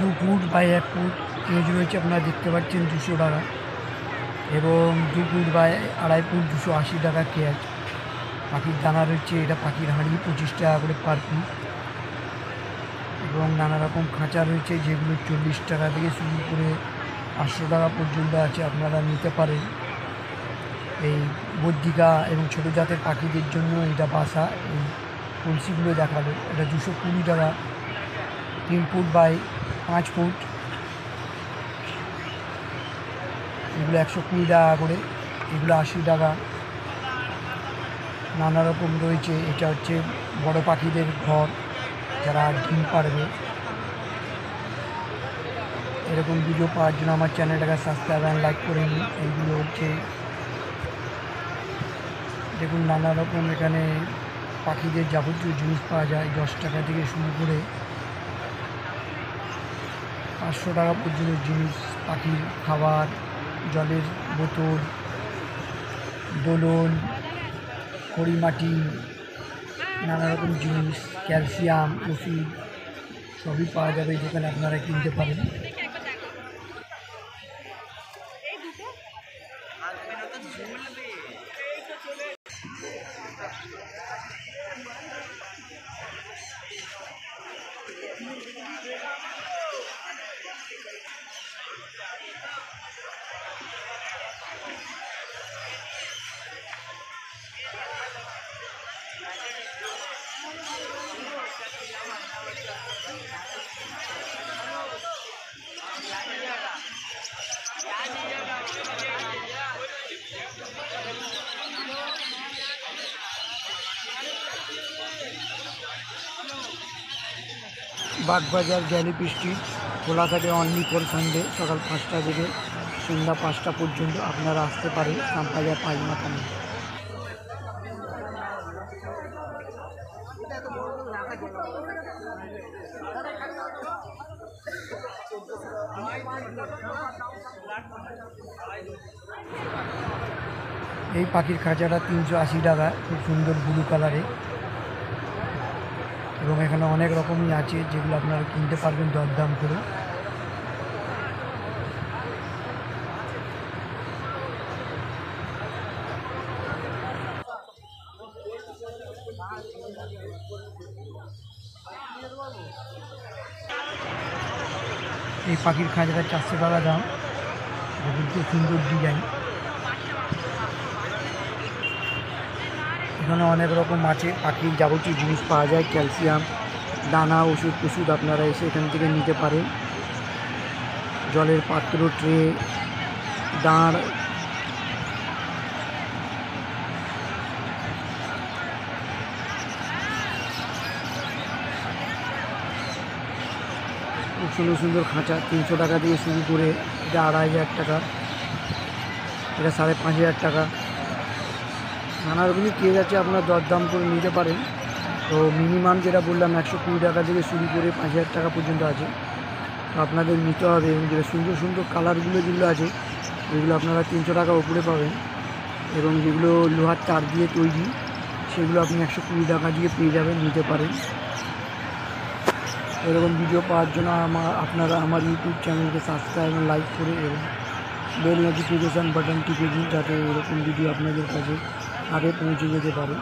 2 foot by 1 foot cage রয়েছে, আপনারা দেখতে পাচ্ছেন 200 টাকা, এবং 2 ফুট বাই 2.5 ফুট 280 টাকা কেজ। পাখির দানা রয়েছে, এটা পাখির হাঁড়ি 25 টাকা করে পার পিস, এবং নানা রকম খাঁচা রয়েছে যেগুলো 40 টাকা থেকে শুরু করে 500 টাকা পর্যন্ত আছে, আপনারা নিতে পারেন। এই বদ্রিকা এবং ছোটো জাতের পাখিদের জন্য এটা বাসা। এই কলসিগুলো দেখালো, এটা 220 টাকা 3 ফুট বাই 5 ফুট, এগুলো 120 টাকা করে, এগুলো 80 টাকা। নানা রকম রয়েছে, এটা হচ্ছে বড় পাখিদের ঘর, যারা ডিম পারবে। এরকম ভিডিও পাওয়ার জন্য আমার চ্যানেলটাকে সাবস্ক্রাইব অ্যান্ড লাইক করে নিন। এইগুলো হচ্ছে দেখুন নানা রকম এখানে পাখিদের যাবতীয় জিনিস পাওয়া যায়, 10 টাকা থেকে শুরু করে 500 টাকা পর্যন্ত জিনিস, পাখির খাবার, জলের বোতল, দোলন, খড়িমাটি, নানা রকম জিনিস, ক্যালসিয়াম ওষুধ সবই পাওয়া যাবে যেখানে, আপনারা কিনতে পারেন। বাগবাজার গ্যালিপ স্ট্রিট খোলা থাকে অনলি ফর সানডে, সকাল 5টা থেকে সন্ধ্যা 5টা পর্যন্ত। আপনারা আসতে পারেন শ্যামবাজার পাঁচমাথানে। এই পাখির খাঁচাটা 380 টাকা, খুব সুন্দর ব্লু কালারে, এবং এখানে অনেক রকমই আছে যেগুলো আপনারা কিনতে পারবেন দরদাম করে। এই পাখির খাঁচাটা 400 টাকা দাম, খুব সুন্দর ডিজাইন। এখানে অনেক রকম আছে, পাখির যাবতীয় জিনিস পাওয়া যায়, ক্যালসিয়াম, দানা, ওষুধ আপনারা এসে এখান থেকে নিতে পারেন। জলের পাত্র, ট্রে, দাঁড়, খুব সুন্দর সুন্দর খাঁচা, 300 টাকা দিয়ে শুরু করে এটা 2500 টাকা, এটা 5500 টাকা। নানা রকমই কেজ আছে, আপনারা দরদাম করে নিতে পারেন। তো মিনিমাম যেটা বললাম 120 টাকা থেকে শুরু করে 5000 টাকা পর্যন্ত আছে, তো আপনাদের নিতে হবে। এবং যেটা সুন্দর সুন্দর কালারগুলো যেগুলো আছে এগুলো আপনারা 300 টাকা উপরে পাবেন, এবং যেগুলো লোহার তার দিয়ে তৈরি সেগুলো আপনি 120 টাকা দিয়ে পেয়ে যাবেন, নিতে পারেন। এরকম ভিডিও পাওয়ার জন্য আপনারা আমার ইউটিউব চ্যানেলকে সাবস্ক্রাইব এবং লাইক করে এবং বেল নোটিফিকেশান বাটন টিপে দিন, যাতে এরকম ভিডিও আপনাদের কাছে আগে পৌঁছে যেতে পারে।